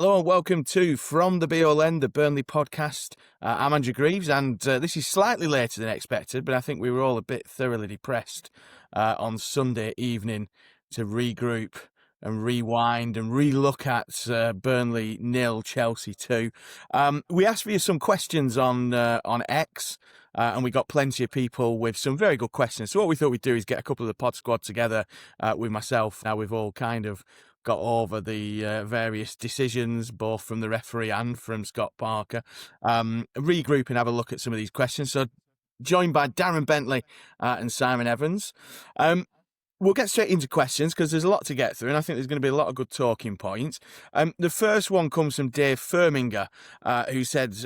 Hello and welcome to From the Be All End, the Burnley podcast. I'm Andrew Greaves, and this is slightly later than expected, but I think we were all a bit thoroughly depressed on Sunday evening to regroup and rewind and re-look at Burnley 0, Chelsea 2. We asked for you some questions on X, and we got plenty of people with some very good questions. So what we thought we'd do is get a couple of the pod squad together with myself. Now we've all kind of got over the various decisions, both from the referee and from Scott Parker. Regroup and have a look at some of these questions. So joined by Darren Bentley and Simon Evans. We'll get straight into questions because there's a lot to get through, and I think there's going to be a lot of good talking points. The first one comes from Dave Firminger, who said,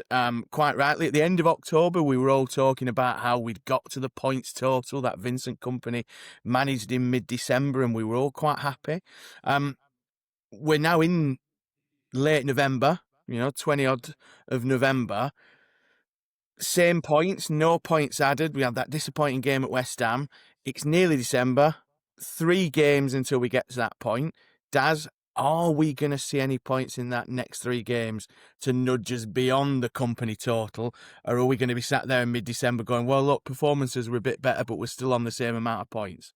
quite rightly, at the end of October, we were all talking about how we'd got to the points total that Vincent Kompany managed in mid-December, and we were all quite happy. We're now in late November, 20-odd of November. Same points, no points added. We had that disappointing game at West Ham. It's nearly December. 3 games until we get to that point. Daz, are we going to see any points in that next 3 games to nudge us beyond the Kompany total? Or are we going to be sat there in mid-December going, well, look, performances were a bit better, but we're still on the same amount of points?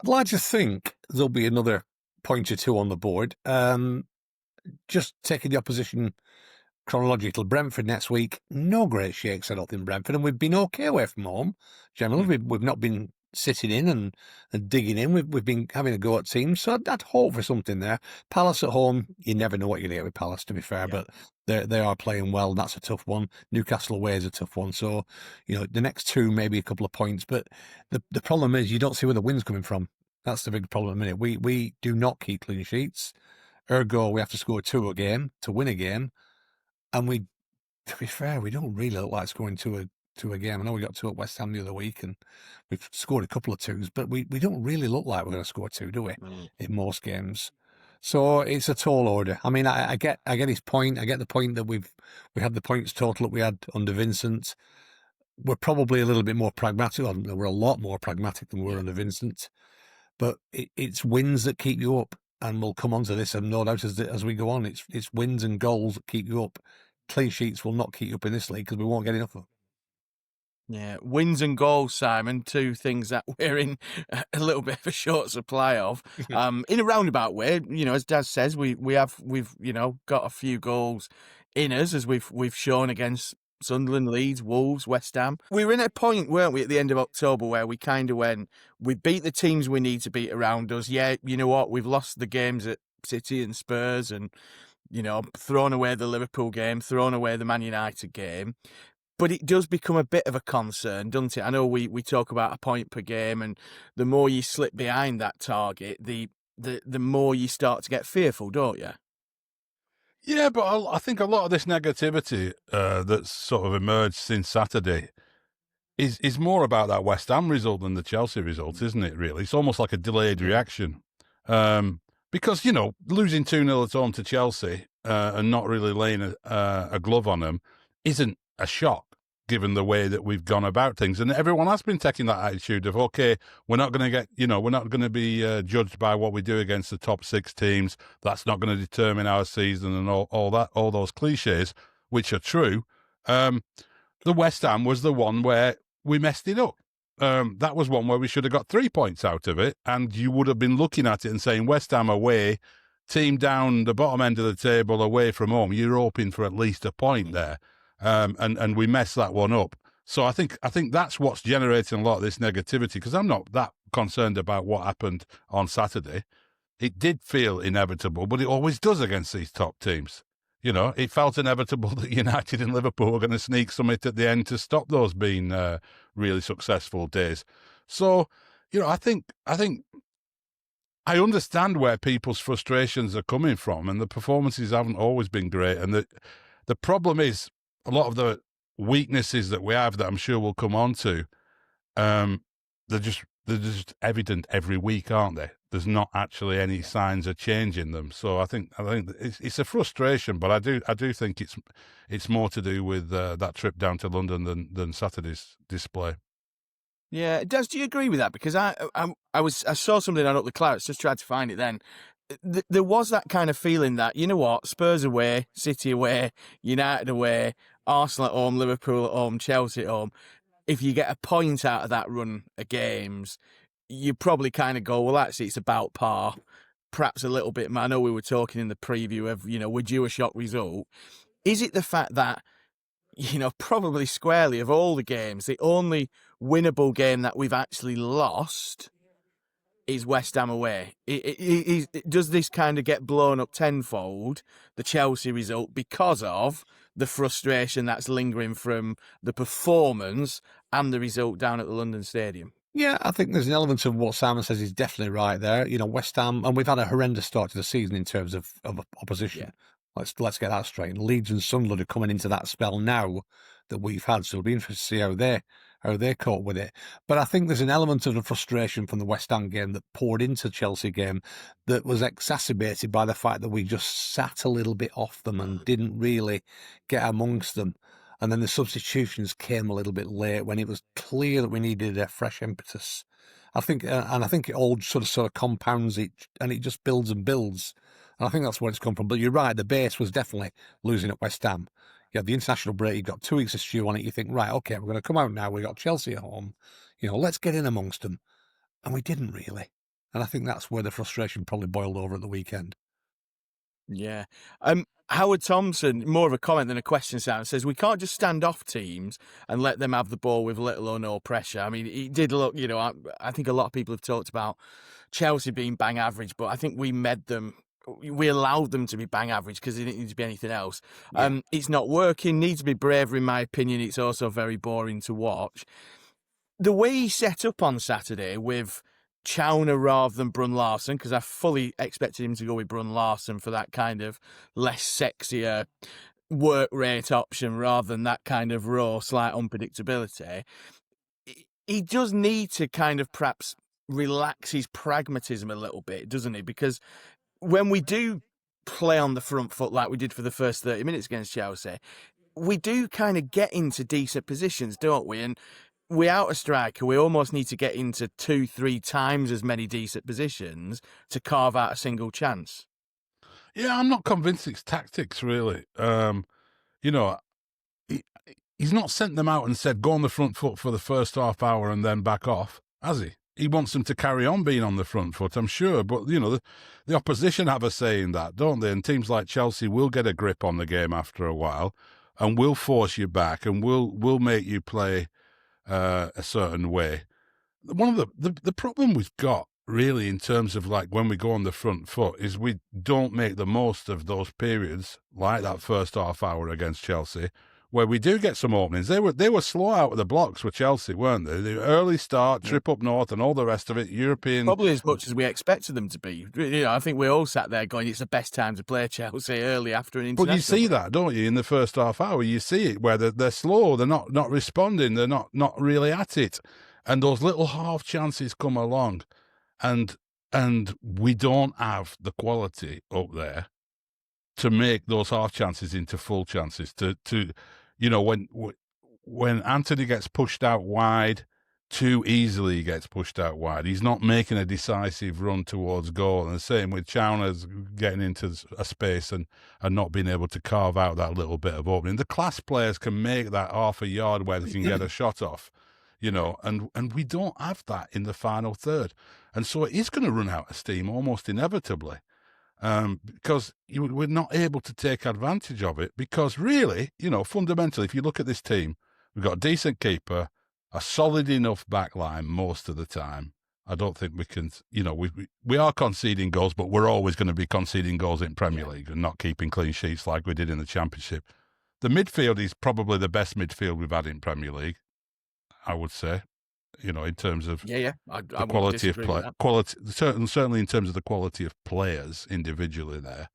I'd like to think there'll be another point or two on the board. Just taking the opposition chronological, Brentford next week, no great shakes, I don't think, Brentford, and we've been okay away from home. Generally, we've not been sitting in and digging in. We've been having a go at teams, so I'd hope for something there. Palace at home, you never know what you're going to get with Palace, to be fair, but they are playing well. That's a tough one. Newcastle away is a tough one. So, the next 2, maybe a couple of points, but the problem is you don't see where the win's coming from. That's the big problem at the minute. We do not keep clean sheets. Ergo, we have to score 2 a game to win a game. And to be fair, we don't really look like scoring 2 a game. I know we got 2 at West Ham the other week and we've scored a couple of 2s, but we don't really look like we're going to score 2, do we, in most games? So it's a tall order. I mean, I get his point. I get the point that we had the points total that we had under Vincent. We're probably a little bit more pragmatic. We're a lot more pragmatic than we were under Vincent. But it's wins that keep you up. And we'll come on to this, and no doubt as we go on, it's wins and goals that keep you up. Clean sheets will not keep you up in this league because we won't get enough of them. Yeah, wins and goals, Simon, 2 things that we're in a little bit of a short supply of. In a roundabout way, as Daz says, we've got a few goals in us, as we've shown against Sunderland, Leeds, Wolves, West Ham. We were in a point, weren't we, at the end of October where we kind of went, we beat the teams we need to beat around us. Yeah, you know what, we've lost the games at City and Spurs and, thrown away the Liverpool game, thrown away the Man United game. But it does become a bit of a concern, doesn't it? I know we talk about a point per game, and the more you slip behind that target, the more you start to get fearful, don't you? Yeah, but I think a lot of this negativity that's sort of emerged since Saturday is more about that West Ham result than the Chelsea result, isn't it, really? It's almost like a delayed reaction. Because, losing 2-0 at home to Chelsea and not really laying a glove on them isn't a shock, given the way that we've gone about things. And everyone has been taking that attitude of, okay, we're not going to get, we're not going to be judged by what we do against the top 6 teams. That's not going to determine our season and all those cliches, which are true. The West Ham was the one where we messed it up. That was one where we should have got 3 points out of it. And you would have been looking at it and saying, West Ham away, team down the bottom end of the table away from home. You're hoping for at least a point there. And we messed that one up. So I think that's what's generating a lot of this negativity, because I'm not that concerned about what happened on Saturday. It did feel inevitable, but it always does against these top teams. It felt inevitable that United and Liverpool were going to sneak something at the end to stop those being really successful days. So, I think I understand where people's frustrations are coming from, and the performances haven't always been great. And the problem is, a lot of the weaknesses that we have that I'm sure we'll come on to, they're just evident every week, aren't they? There's not actually any signs of change in them. So I think it's a frustration, but I do think it's more to do with that trip down to London than Saturday's display. Yeah, Des, do you agree with that? Because I saw something on Up the Clarets, just tried to find it then. there was that kind of feeling that, you know what, Spurs away, City away, United away, Arsenal at home, Liverpool at home, Chelsea at home. If you get a point out of that run of games, you probably kind of go, well, actually, it's about par. Perhaps a little bit. I know we were talking in the preview of, we're due a shock result. Is it the fact that, probably squarely of all the games, the only winnable game that we've actually lost is West Ham away? Does this kind of get blown up tenfold, the Chelsea result, because of the frustration that's lingering from the performance and the result down at the London Stadium? Yeah, I think there's an element of what Simon says is definitely right there. West Ham, and we've had a horrendous start to the season in terms of opposition. Yeah. Let's get that straight. And Leeds and Sunderland are coming into that spell now that we've had, so it'll be interesting to see how they cope with it. But I think there's an element of the frustration from the West Ham game that poured into the Chelsea game that was exacerbated by the fact that we just sat a little bit off them and didn't really get amongst them. And then the substitutions came a little bit late when it was clear that we needed a fresh impetus. I think it all sort of compounds it, and it just builds and builds. And I think that's where it's come from. But you're right, the base was definitely losing at West Ham. You had the international break, you've got 2 weeks of stew on it. You think, right, okay, we're going to come out now. We got Chelsea at home. Let's get in amongst them. And we didn't really. And I think that's where the frustration probably boiled over at the weekend. Yeah. Howard Thompson, more of a comment than a question, says we can't just stand off teams and let them have the ball with little or no pressure. I mean, it did look, I think a lot of people have talked about Chelsea being bang average, but I think we allowed them to be bang average because it didn't need to be anything else. Yeah. It's not working, needs to be braver in my opinion. It's also very boring to watch. The way he set up on Saturday with Chowner rather than Brun Larson, because I fully expected him to go with Brun Larson for that kind of less sexier work rate option rather than that kind of raw, slight unpredictability. He does need to kind of perhaps relax his pragmatism a little bit, doesn't he? Because when we do play on the front foot like we did for the first 30 minutes against Chelsea, we do kind of get into decent positions, don't we? And without a striker, we almost need to get into 2-3 times as many decent positions to carve out a single chance. Yeah, I'm not convinced it's tactics, really. He's not sent them out and said, go on the front foot for the first half hour and then back off, has he? He wants them to carry on being on the front foot, I'm sure. But, the opposition have a say in that, don't they? And teams like Chelsea will get a grip on the game after a while and will force you back and will make you play a certain way. One of the problem we've got really in terms of like when we go on the front foot is we don't make the most of those periods like that first half hour against Chelsea where we do get some openings. They were slow out of the blocks with Chelsea, weren't they? The early start, trip up north and all the rest of it, European... Probably as much as we expected them to be. I think we all sat there going, it's the best time to play Chelsea early after an international. But you see that, don't you, in the first half hour? You see it where they're slow, they're not responding, they're not really at it. And those little half chances come along and we don't have the quality up there to make those half chances into full chances. When Anthony gets pushed out wide, too easily he gets pushed out wide. He's not making a decisive run towards goal. And the same with Chowner's getting into a space and not being able to carve out that little bit of opening. The class players can make that half a yard where they can get a shot off, and we don't have that in the final third. And so it is going to run out of steam almost inevitably. Because we're not able to take advantage of it because really, fundamentally, if you look at this team, we've got a decent keeper, a solid enough back line most of the time. I don't think we can, we are conceding goals, but we're always going to be conceding goals in Premier League and not keeping clean sheets like we did in the Championship. The midfield is probably the best midfield we've had in Premier League, I would say. In terms of the quality of play, certainly in terms of the quality of players individually there.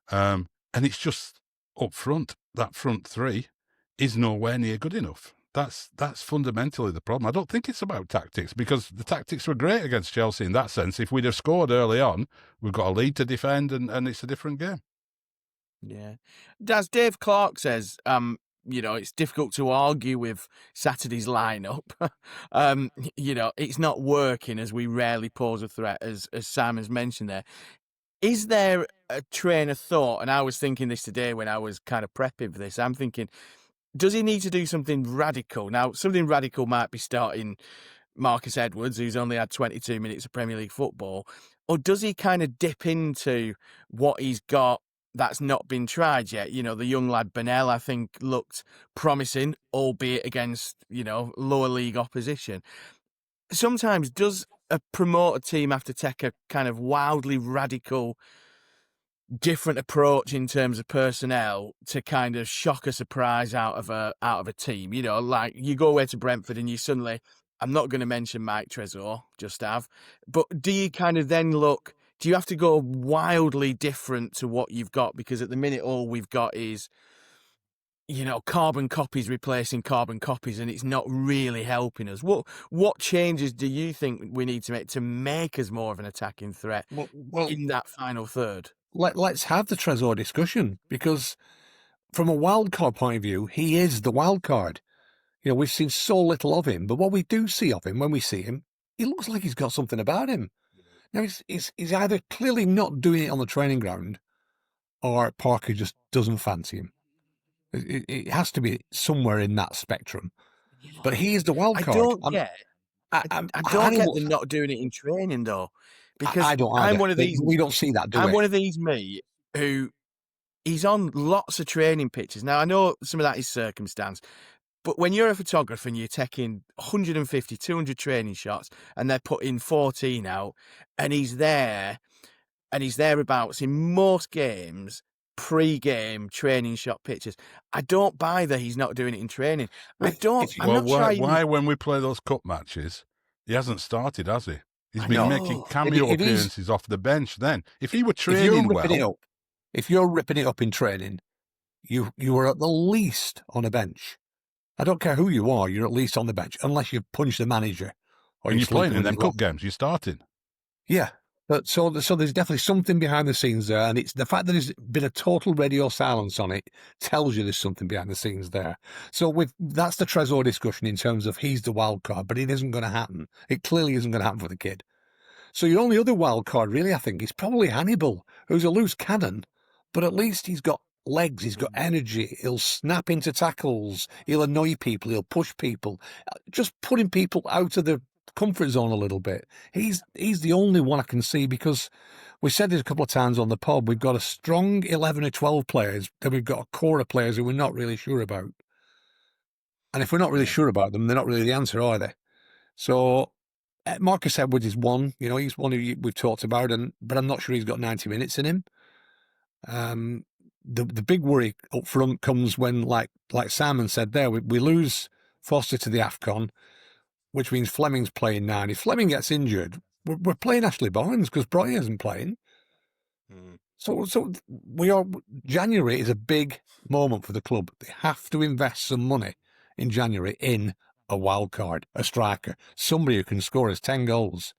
And it's just up front, that front three is nowhere near good enough. That's fundamentally the problem. I don't think it's about tactics because the tactics were great against Chelsea in that sense. If we'd have scored early on, we've got a lead to defend and it's a different game. Yeah. As Dave Clark says, it's difficult to argue with Saturday's lineup. It's not working as we rarely pose a threat, as Simon's mentioned there. is there a train of thought? And I was thinking this today when I was kind of prepping for this. I'm thinking, does he need to do something radical? Now, something radical might be starting Marcus Edwards, who's only had 22 minutes of Premier League football, or does he kind of dip into what he's got that's not been tried yet? You know, the young lad Burnell, I think, looked promising, albeit against, lower league opposition. Sometimes does a promoted team have to take a kind of wildly radical, different approach in terms of personnel to kind of shock a surprise out of a team? You know, like you go away to Brentford and you suddenly, I'm not going to mention Mike Trezor, just have, but do you kind of then look, do you have to go wildly different to what you've got? Because at the minute, all we've got is, carbon copies replacing carbon copies, and it's not really helping us. What changes do you think we need to make us more of an attacking threat in that final third? Let's have the Trezor discussion, because from a wild card point of view, he is the wild card. We've seen so little of him, but what we do see of him, when we see him, he looks like he's got something about him. Now, he's either clearly not doing it on the training ground, or Parker just doesn't fancy him. It has to be somewhere in that spectrum. But he is the wild card. I don't get them not doing it in training, though, because I don't I'm one of these. We don't see that, do I'm we? one of these, who he's on lots of training pictures. Now, I know some of that is circumstance, but when you're a photographer and you're taking 150, 200 training shots and they're putting 14 out, and he's there and he's thereabouts in most games, pre-game training shot pictures, I don't buy that he's not doing it in training. I'm not trying. Why, when we play those cup matches, he hasn't started, has he? He's been making cameo appearances off the bench then. If he were training if you're ripping it up in training, you are at the least on a bench. I don't care who you are, you're at least on the bench, unless you've punched the manager. Or you're playing in them cup games, you're starting. Yeah. But so there's definitely something behind the scenes there, and it's the fact that there's been a total radio silence on it tells you there's something behind the scenes there. So that's the Trezor discussion in terms of he's the wild card, but it isn't going to happen. It clearly isn't going to happen for the kid. So your only other wild card, really, I think, is probably Hannibal, who's a loose cannon, but at least he's got legs, he's got energy, he'll snap into tackles, he'll annoy people, he'll push people, just putting people out of the comfort zone a little bit. He's the only one I can see, because we said this a couple of times on the pod, we've got a strong 11 or 12 players, then we've got a core of players who we're not really sure about. And if we're not really sure about them, they're not really the answer, are they? So Marcus Edwards is one, he's one who we've talked about, but I'm not sure he's got 90 minutes in him. The big worry up front comes when, like Simon said there, we lose Foster to the AFCON, which means Fleming's playing 9. If Fleming gets injured, we're playing Ashley Barnes because Brody isn't playing. So January is a big moment for the club. They have to invest some money in January in a wild card, a striker, somebody who can score us 10 goals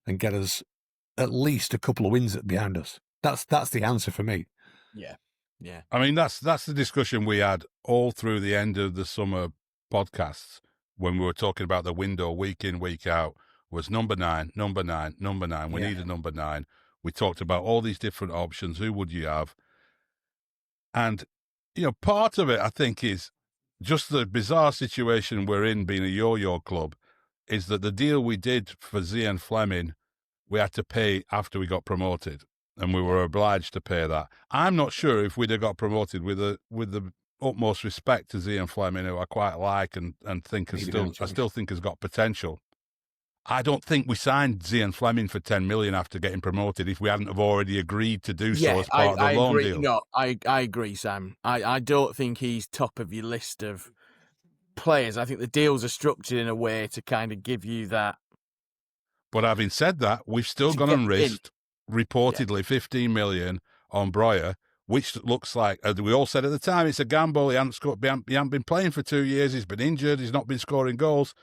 and get us at least a couple of wins behind us. That's the answer for me. Yeah. I mean, that's the discussion we had all through the end of the summer podcasts when we were talking about the window week in, week out, was number 9. We need a number 9. We talked about all these different options. Who would you have? And, part of it, I think, is just the bizarre situation we're in, being a yo-yo club, is that the deal we did for Zian Fleming, we had to pay after we got promoted, and we were obliged to pay that. I'm not sure if we'd have got promoted with the utmost respect to Zian Fleming, who I quite like and think I still think has got potential. I don't think we signed Zian Fleming for 10 million after getting promoted if we hadn't have already agreed to do so as part of the loan deal. No, I agree, Sam. I don't think he's top of your list of players. I think the deals are structured in a way to kind of give you that. But having said that, we've still gone and risked reportedly 15 million on Breuer, which looks like, as we all said at the time, it's a gamble. He hasn't been playing for 2 years. He's been injured. He's not been scoring goals.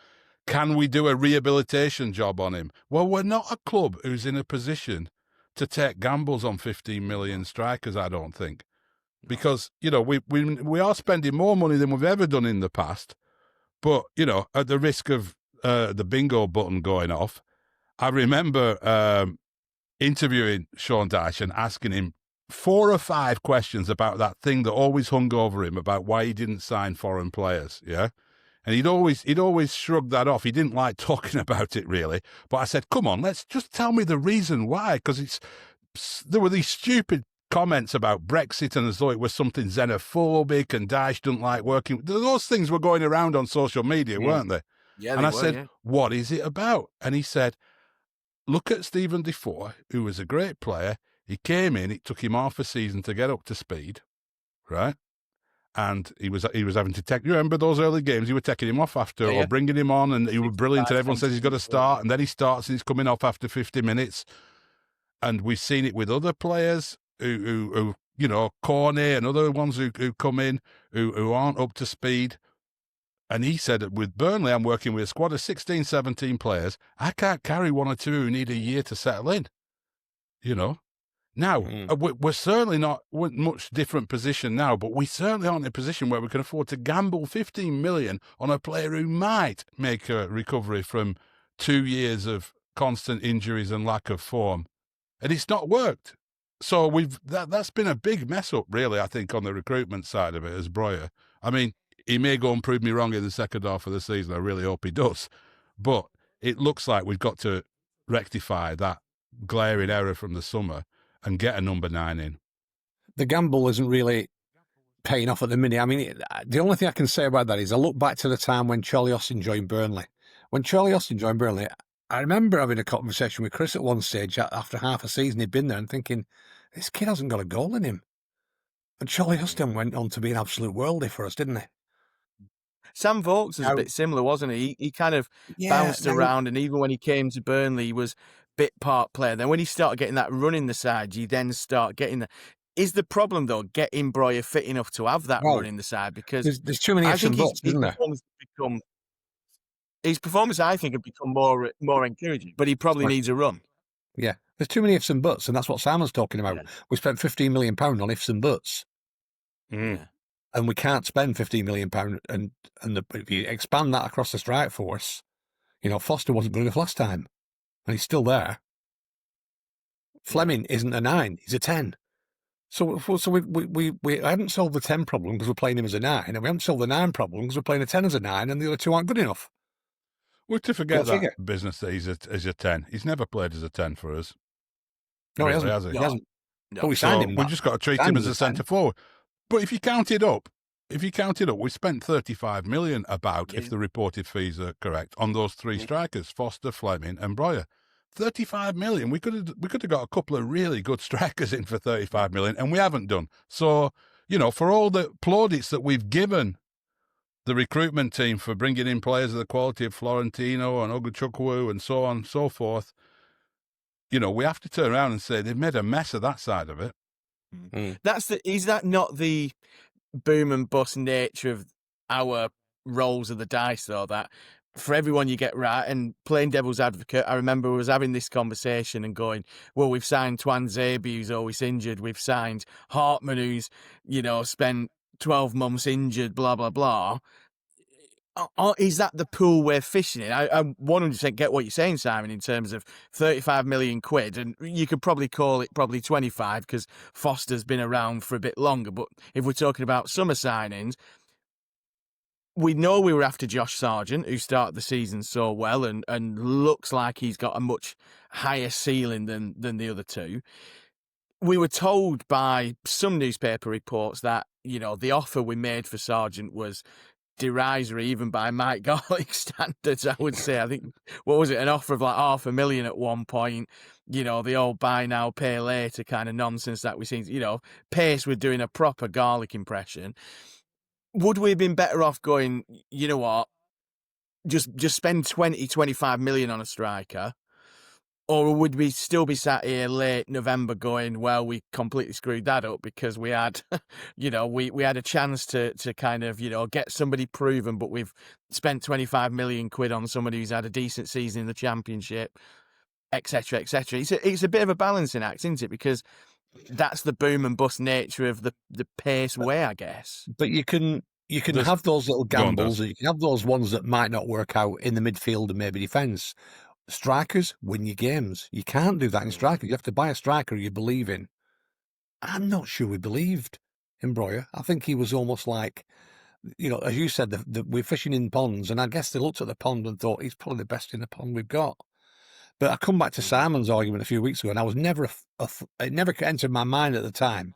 Can we do a rehabilitation job on him? Well, we're not a club who's in a position to take gambles on 15 million strikers, I don't think. Because, we are spending more money than we've ever done in the past. But, at the risk of the bingo button going off, I remember interviewing Sean Dyche and asking him 4 or 5 questions about that thing that always hung over him about why he didn't sign foreign players, yeah? And he'd always shrug that off. He didn't like talking about it, really. But I said, come on, let's just tell me the reason why, because there were these stupid comments about Brexit and as though it was something xenophobic and Dyche didn't like working. Those things were going around on social media, weren't they? Yeah, and they I were, said, yeah. what is it about? And he said, look at Stephen Defoe, who was a great player. He came in, it took him half a season to get up to speed, right? And he was having to take. You remember those early games? You were taking him off after, Yeah. or bringing him on, and he was brilliant. And everyone says he's got to 65, start, and then he starts, and he's coming off after 50 minutes. And we've seen it with other players who you know, Corney and other ones who come in who aren't up to speed. And he said that with Burnley, I'm working with a squad of 16, 17 players. I can't carry 1 or 2 who need a year to settle in. You know. Now, we're certainly not in a much different position now, but we certainly aren't in a position where we can afford to gamble 15 million on a player who might make a recovery from 2 years of constant injuries and lack of form. And it's not worked. So that's been a big mess up, really, I think, on the recruitment side of it as Breuer. I mean, he may go and prove me wrong in the second half of the season. I really hope he does. But it looks like we've got to rectify that glaring error from the summer and get a number 9 in. The gamble isn't really paying off at the minute. I mean, the only thing I can say about that is I look back to the time when Charlie Austin joined Burnley. When Charlie Austin joined Burnley, I remember having a conversation with Chris at one stage after half a season he'd been there and thinking, this kid hasn't got a goal in him. And Charlie Austin went on to be an absolute worldie for us, didn't he? Sam Vokes was a bit similar, wasn't he? He kind of bounced around, and even when he came to Burnley, he was bit part player. Then when he started getting that run in the side, you then start getting that. Is the problem, though, getting Breuer fit enough to have that run in the side? Because there's too many ifs and buts, isn't there? His performance, I think, had become more encouraging, but he probably needs a run. Yeah, there's too many ifs and buts, and that's what Simon's talking about. Yeah. We spent £15 million on ifs and buts. Yeah. And we can't spend £15 million, and if you expand that across the strike force, you know, Foster wasn't good enough last time, and he's still there. Fleming isn't a 9; he's a 10. So we haven't solved the 10 problem because we're playing him as a 9, and we haven't solved the 9 problem because we're playing a 10 as a 9, and the other 2 aren't good enough. We're to forget that business that he's a 10. He's never played as a 10 for us. No, really, he hasn't. No. He hasn't. No. But we signed him. We've just got to treat him as a centre forward. But if you count it up, we spent 35 million if the reported fees are correct, on those 3 strikers, Foster, Fleming and Breuer. 35 million. We could have got a couple of really good strikers in for 35 million, and we haven't done. So, you know, for all the plaudits that we've given the recruitment team for bringing in players of the quality of Florentino and Oguchukwu and so on and so forth, you know, we have to turn around and say they've made a mess of that side of it. Is that not the boom and bust nature of our rolls of the dice, though, that for everyone you get right? And playing devil's advocate, I remember I was having this conversation and going, well, we've signed Twanzebe, who's always injured. We've signed Hartman, who's, you know, spent 12 months injured, blah, blah, blah. Is that the pool we're fishing in? I 100% get what you're saying, Simon, in terms of 35 million quid, and you could probably call it probably 25 because Foster's been around for a bit longer. But if we're talking about summer signings, we know we were after Josh Sargent, who started the season so well and looks like he's got a much higher ceiling than the other 2. We were told by some newspaper reports that, you know, the offer we made for Sargent was derisory, even by Mike Garlick standards, I would say. I think, what was it, an offer of like $500,000 at one point, you know, the old buy now, pay later kind of nonsense that we've seen, you know, Pace with doing a proper Garlick impression. Would we have been better off going, you know what, just spend 25 million on a striker? Or would we still be sat here late November going, well, we completely screwed that up because we had, you know, we had a chance to kind of, you know, get somebody proven, but we've spent 25 million quid on somebody who's had a decent season in the Championship, etc., etc. It's a bit of a balancing act, isn't it? Because that's the boom and bust nature of the Pace way, I guess. But you can have those little gambles, and you can have those ones that might not work out in the midfield and maybe defence. strikers win your games. You can't do that in strikers. You have to buy a striker you believe in. I'm not sure we believed in Breuer. I think he was almost like, as you said, we're fishing in ponds, and I guess they looked at the pond and thought he's probably the best in the pond we've got. But I come back to Simon's argument a few weeks ago, and I was never, it never entered my mind at the time.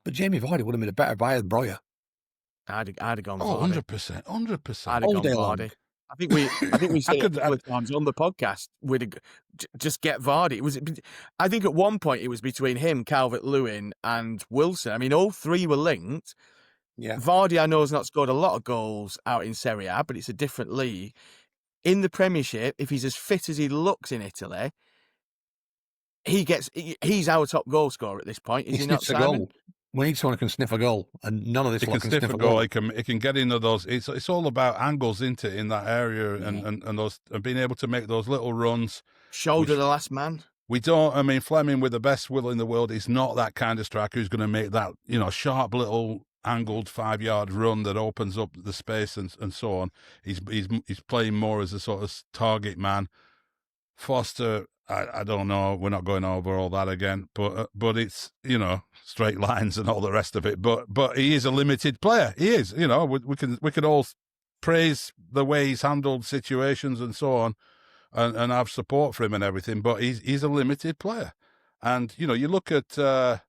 But Jamie Vardy would have been a better buyer than Breuer. I'd have gone Oh, Vardy. 100%, 100%. I'd have gone Vardy. I think we said it a couple of times on the podcast. We'd just get Vardy. I think at one point it was between him, Calvert-Lewin, and Wilson. I mean, all three were linked. Yeah. Vardy, I know, has not scored a lot of goals out in Serie A, but it's a different league. In the Premiership, if he's as fit as he looks in Italy, he's our top goal scorer at this point. Is he not, Simon? Goal. We need someone who can sniff a goal, and none of this can sniff a goal. He can get into those. It's all about angles, isn't it, in that area, and those, and being able to make those little runs. Shoulder the last man. We don't. I mean, Fleming, with the best will in the world, is not that kind of striker who's going to make that sharp little angled 5-yard run that opens up the space and so on. He's playing more as a sort of target man. Foster, I don't know. We're not going over all that again, but it's straight lines and all the rest of it. But he is a limited player. He is. We can all praise the way he's handled situations and so on, and have support for him and everything. But he's a limited player, and you look at the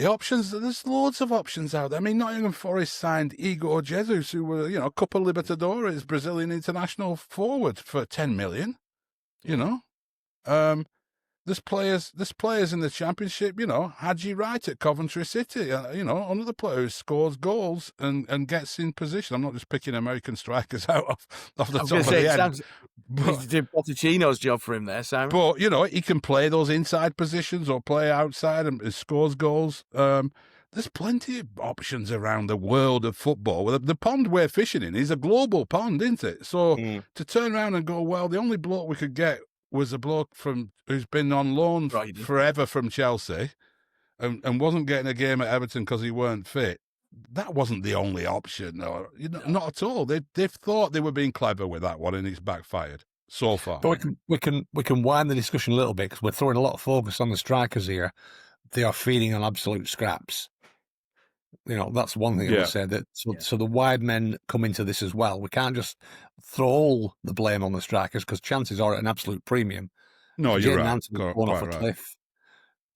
options. There's loads of options out there. I mean, Nottingham Forest signed Igor Jesus, who were Copa Libertadores Brazilian international forward for 10 million. There's players in the Championship, Haji Wright at Coventry City, another player who scores goals and gets in position. I'm not just picking American strikers out off the top of the head. He's doing Pochettino's job for him there, Simon. But, he can play those inside positions or play outside and scores goals. There's plenty of options around the world of football. The pond we're fishing in is a global pond, isn't it? So to turn around and go, well, the only bloke we could get was a bloke who's been on loan forever from Chelsea and wasn't getting a game at Everton because he weren't fit. That wasn't the only option, not at all. They've thought they were being clever with that one, and it's backfired so far. But we can wind the discussion a little bit, because we're throwing a lot of focus on the strikers here. They are feeding on absolute scraps. That's one thing I would say. So the wide men come into this as well. We can't just throw all the blame on the strikers, because chances are at an absolute premium. No, you're right. Going off a cliff.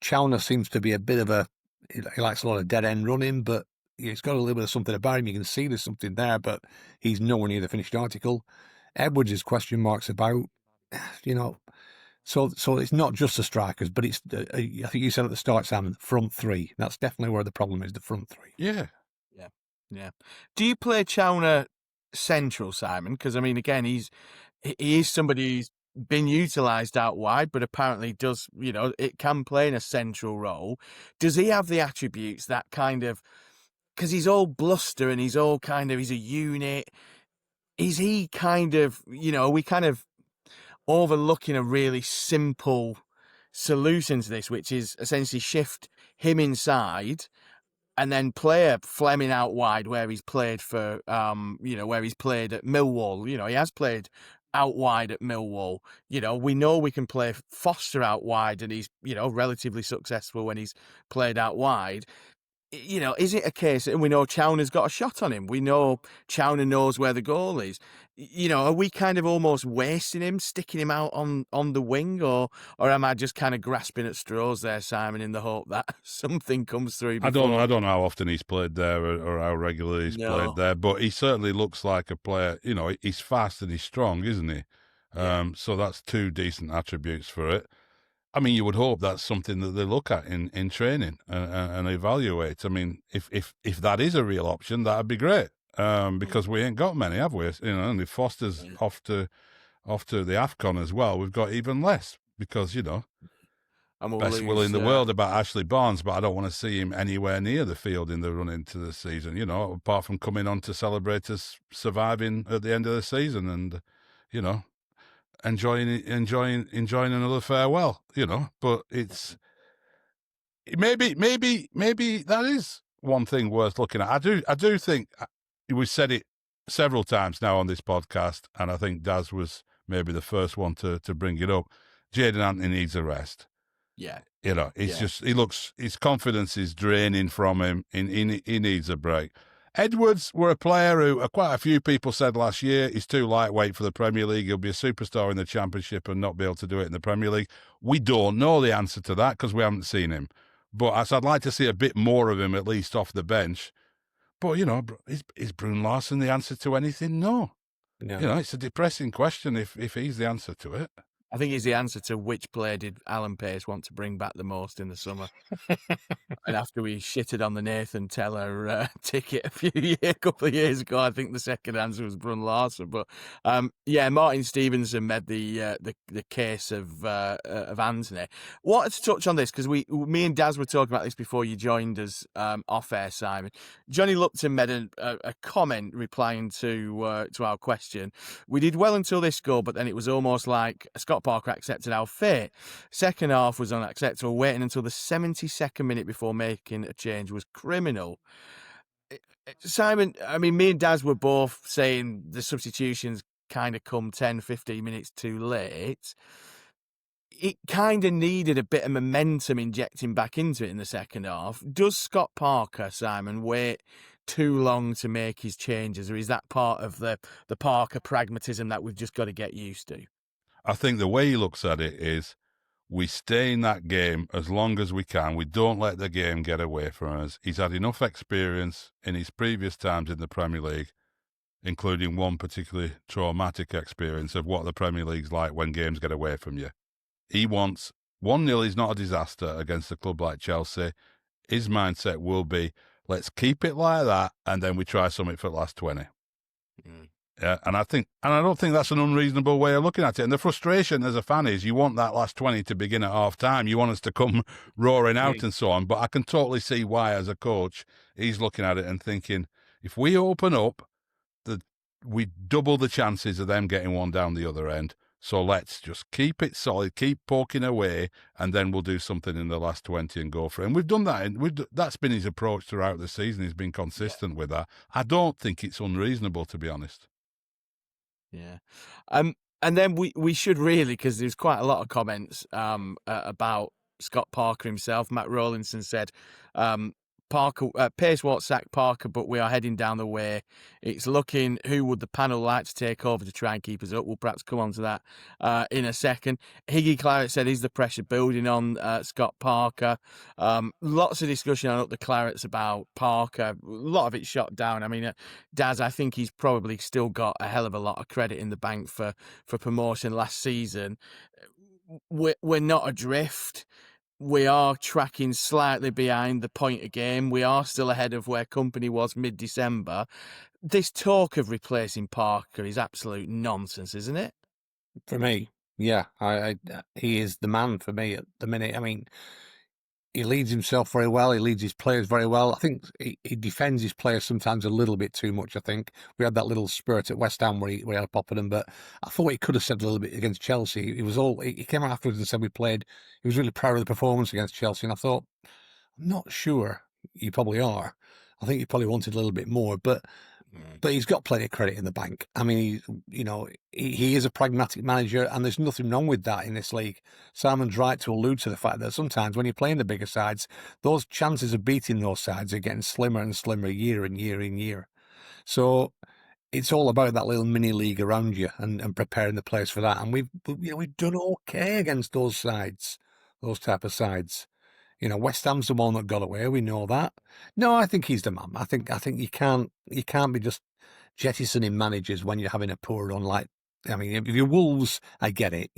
Chowner seems to be a bit of he likes a lot of dead end running, but he's got a little bit of something about him. You can see there's something there, but he's nowhere near the finished article. Edwards is question marks about, So it's not just the strikers, but it's, I think you said at the start, Sam, front three. That's definitely where the problem is, the front three. Yeah. Do you play Chowner central, Simon? Because, I mean, again, he is somebody who's been utilised out wide, but apparently does, it can play in a central role. Does he have the attributes that kind of, because he's all bluster and he's a unit. Is he kind of, we kind of overlooking a really simple solution to this, which is essentially shift him inside and then play Fleming out wide where he's played for, where he's played at Millwall. He has played out wide at Millwall. We know we can play Foster out wide, and he's, relatively successful when he's played out wide. Is it a case, and we know Chowner's got a shot on him, we know Chowner knows where the goal is, are we kind of almost wasting him, sticking him out on the wing, or am I just kind of grasping at straws there, Simon, in the hope that something comes through before? I don't know how often he's played there or how regularly he's played there, but he certainly looks like a player, he's fast and he's strong, isn't he? So that's two decent attributes for it. I mean, you would hope that's something that they look at in training and evaluate. I mean, if that is a real option, that'd be great, because we ain't got many, have we? And if Foster's off to the AFCON as well, we've got even less, because, best will in the world about Ashley Barnes, but I don't want to see him anywhere near the field in the run into the season, apart from coming on to celebrate us surviving at the end of the season and, enjoying another farewell, but it's maybe that is one thing worth looking at. I do think we've said it several times now on this podcast, and I think Daz was maybe the first one to bring it up. Jadon Anthony needs a rest. Yeah. You know, his confidence is draining from him. He needs a break. Edwards were a player who quite a few people said last year he's too lightweight for the Premier League. He'll be a superstar in the Championship and not be able to do it in the Premier League. We don't know the answer to that because we haven't seen him. But I'd like to see a bit more of him, at least off the bench. But, you know, is Brun Larsen the answer to anything? No. No. You know, it's a depressing question if he's the answer to it. I think he's the answer to which player did Alan Pace want to bring back the most in the summer. And after we shitted on the Nathan Teller ticket a couple of years ago, I think the second answer was Brun Larsen. But Martin Stevenson made the case of Anthony. Wanted to touch on this because me and Daz were talking about this before you joined us off air, Simon. Johnny Lupton made a comment replying to our question. We did well until this goal, but then it was almost like Scott Parker accepted our fate. Second half was unacceptable. Waiting until the 72nd minute before making a change was criminal. Simon, I mean, me and Daz were both saying the substitutions kind of come 10, 15 minutes too late. It kind of needed a bit of momentum injecting back into it in the second half. Does Scott Parker, Simon, wait too long to make his changes, or is that part of the Parker pragmatism that we've just got to get used to? I think the way he looks at it is we stay in that game as long as we can. We don't let the game get away from us. He's had enough experience in his previous times in the Premier League, including one particularly traumatic experience of what the Premier League's like when games get away from you. He wants 1-0 is not a disaster against a club like Chelsea. His mindset will be, let's keep it like that, and then we try something for the last 20. Mm. Yeah, and I don't think that's an unreasonable way of looking at it. And the frustration as a fan is you want that last 20 to begin at half time. You want us to come roaring out and so on. But I can totally see why, as a coach, he's looking at it and thinking, if we open up, we double the chances of them getting one down the other end. So let's just keep it solid, keep poking away, and then we'll do something in the last 20 and go for it. And we've done that. That's been his approach throughout the season. He's been consistent with that. I don't think it's unreasonable, to be honest. Yeah. And then we should really, because there's quite a lot of comments about Scott Parker himself. Matt Rowlinson said, Pace won't sack Parker, but we are heading down the way. It's looking who would the panel like to take over to try and keep us up. We'll perhaps come on to that in a second. Higgy Claret said, is the pressure building on Scott Parker? Lots of discussion on up the Clarets about Parker. A lot of it shot down. I mean, Daz, I think he's probably still got a hell of a lot of credit in the bank for promotion last season. We're not adrift. We are tracking slightly behind the point of game. We are still ahead of where Company was mid-December. This talk of replacing Parker is absolute nonsense, isn't it? For me, yeah. He is the man for me at the minute. I mean, he leads himself very well. He leads his players very well. I think he defends his players sometimes a little bit too much, I think. We had that little spurt at West Ham where he had a pop at him, but I thought he could have said a little bit against Chelsea. He came out afterwards and said he was really proud of the performance against Chelsea, and I thought, I'm not sure you probably are. I think you probably wanted a little bit more, but he's got plenty of credit in the bank. I mean, he is a pragmatic manager, and there's nothing wrong with that in this league. Simon's right to allude to the fact that sometimes when you're playing the bigger sides, those chances of beating those sides are getting slimmer and slimmer year and year and year. So it's all about that little mini league around you and preparing the players for that. And we've done okay against those sides, those type of sides. West Ham's the one that got away. We know that. No, I think he's the man. I think you can't be just jettisoning managers when you're having a poor run. I mean, if you're Wolves, I get it.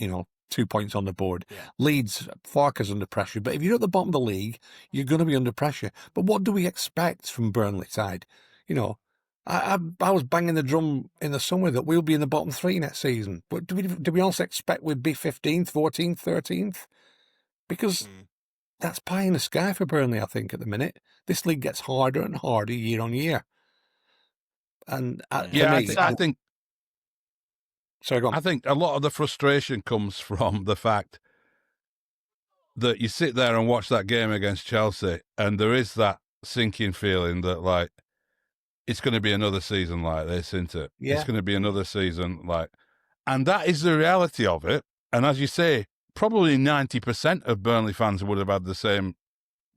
2 points on the board. Yeah. Leeds, Farker's under pressure. But if you're at the bottom of the league, you're going to be under pressure. But what do we expect from Burnley side? I was banging the drum in the summer that we'll be in the bottom three next season. But do we also expect we'd be 15th, 14th, 13th? Because that's pie in the sky for Burnley, I think, at the minute. This league gets harder and harder year on year. And I think. Sorry, go on. I think a lot of the frustration comes from the fact that you sit there and watch that game against Chelsea, and there is that sinking feeling that, it's going to be another season like this, isn't it? Yeah. It's going to be another season And that is the reality of it. And as you say, probably 90% of Burnley fans would have had the same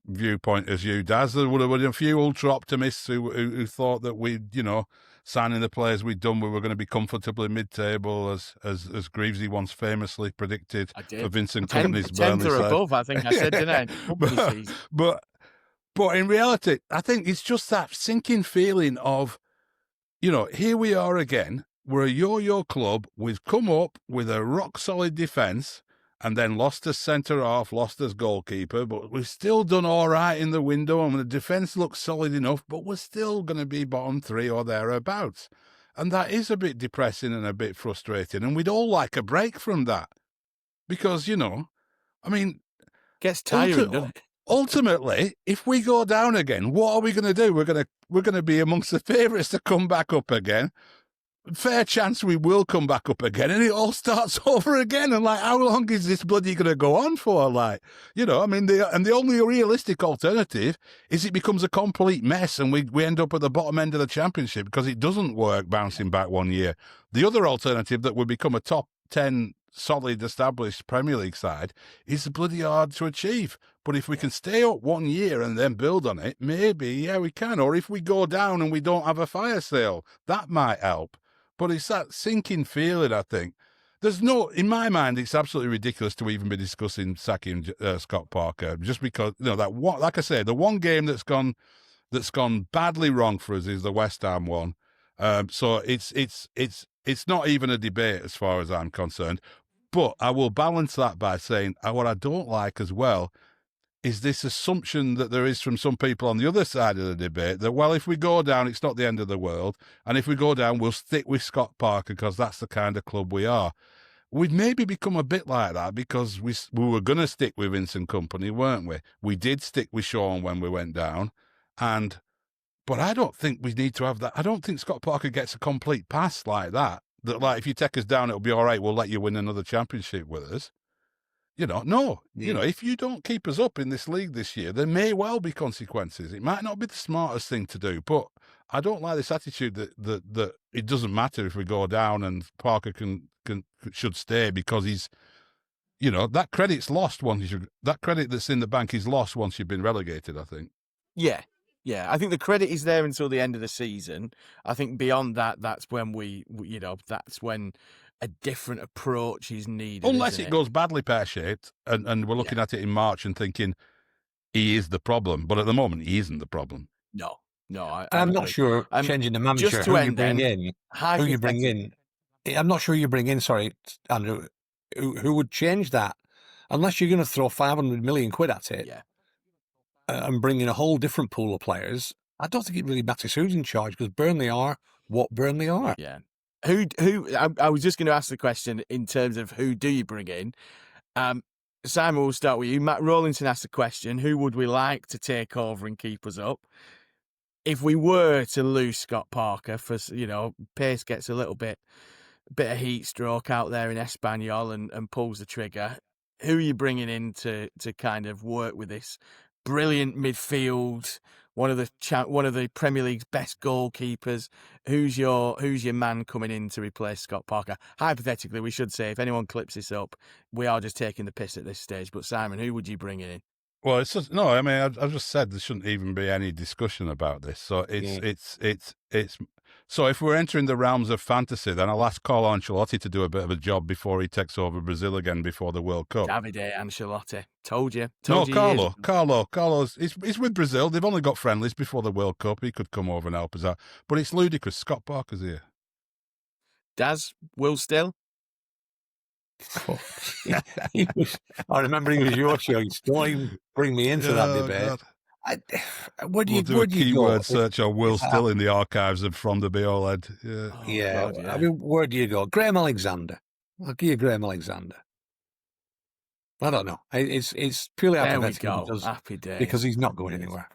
viewpoint as you, Daz. There would have been a few ultra-optimists who thought that signing the players we'd done, we were going to be comfortably mid-table, as Greavesy once famously predicted for Vincent Kompany's Burnley or side. above, I think I said, didn't I? But in reality, I think it's just that sinking feeling of, here we are again. We're a yo-yo club. We've come up with a rock-solid defence and then lost as centre-half, lost as goalkeeper, but we've still done all right in the window, and the defence looks solid enough, but we're still going to be bottom three or thereabouts. And that is a bit depressing and a bit frustrating, and we'd all like a break from that. Because, gets tiring, doesn't it? Ultimately, if we go down again, what are we going to do? We're going to be amongst the favourites to come back up again. Fair chance we will come back up again, and it all starts over again. And how long is this bloody going to go on for? The only realistic alternative is it becomes a complete mess, and we end up at the bottom end of the Championship because it doesn't work bouncing back 1 year. The other alternative that would become a top 10 solid established Premier League side is bloody hard to achieve. But if we can stay up 1 year and then build on it, maybe, we can. Or if we go down and we don't have a fire sale, that might help. But it's that sinking feeling, I think. In my mind, it's absolutely ridiculous to even be discussing sacking Scott Parker, just because, like I say, the one game that's gone badly wrong for us is the West Ham one. So it's not even a debate as far as I'm concerned. But I will balance that by saying what I don't like as well is this assumption that there is from some people on the other side of the debate that, well, if we go down, it's not the end of the world. And if we go down, we'll stick with Scott Parker because that's the kind of club we are. We'd maybe become a bit like that because we were going to stick with Vincent Kompany, weren't we? We did stick with Sean when we went down. But I don't think we need to have that. I don't think Scott Parker gets a complete pass like that. That, if you take us down, it'll be all right. We'll let you win another championship with us. No. Yeah. If you don't keep us up in this league this year, there may well be consequences. It might not be the smartest thing to do, but I don't like this attitude that it doesn't matter if we go down and Parker should stay because he's, that credit's lost that credit that's in the bank is lost once you've been relegated, I think. Yeah. I think the credit is there until the end of the season. I think beyond that, that's when that's when a different approach is needed. Unless it goes badly pear-shaped and we're looking at it in March and thinking he is the problem. But at the moment, he isn't the problem. No. I'm not sure changing the manager, just to end who you bring in. I'm not sure you bring in, sorry, Andrew, who would change that unless you're going to throw 500 million quid at it. Yeah. And bring in a whole different pool of players. I don't think it really matters who's in charge because Burnley are what Burnley are. Yeah. Who? I was just going to ask the question in terms of who do you bring in? Simon, we'll start with you. Matt Rawlinson asked the question: who would we like to take over and keep us up? If we were to lose Scott Parker, Pace gets a little bit of heat stroke out there in Espanyol and pulls the trigger. Who are you bringing in to kind of work with this brilliant midfield? One of the Premier League's best goalkeepers. Who's your man coming in to replace Scott Parker? Hypothetically, we should say, if anyone clips this up, we are just taking the piss at this stage. But Simon, who would you bring in? Well, it's just, no. I mean, I've just said there shouldn't even be any discussion about this. So it's. So if we're entering the realms of fantasy, then I'll ask Carlo Ancelotti to do a bit of a job before he takes over Brazil again before the World Cup. Davide Ancelotti, told you. Carlo's he's with Brazil. They've only got friendlies before the World Cup. He could come over and help us out, but it's ludicrous. Scott Parker's here. Daz, Will Still. I remember he was your choice. Don't even bring me into that debate. We'll do a keyword search on Will Still in the archives of From the BOLED. Yeah. I mean, where do you go? Graham Alexander. I'll give you Graham Alexander. I don't know. It's purely hypothetical. Happy days. Because he's not going anywhere.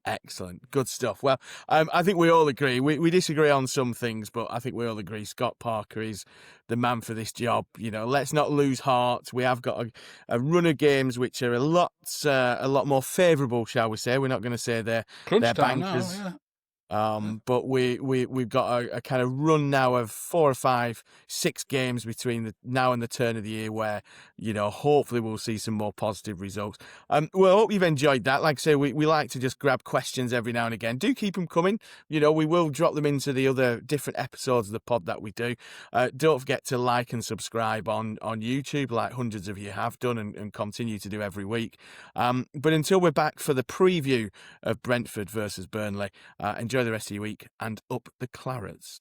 Excellent. Good stuff. Well, I think we all agree. We disagree on some things, but I think we all agree Scott Parker is the man for this job. Let's not lose heart. We have got a run of games which are a lot more favourable, shall we say. We're not going to say they're bankers. But we've got a kind of run now of 4 or 5, 6 games between now and the turn of the year where, hopefully we'll see some more positive results. Well, I hope you've enjoyed that. Like I say, we like to just grab questions every now and again. Do keep them coming. We will drop them into the other different episodes of the pod that we do. Don't forget to like and subscribe on YouTube, like hundreds of you have done and continue to do every week. But until we're back for the preview of Brentford versus Burnley, enjoy the rest of your week and up the Clarets.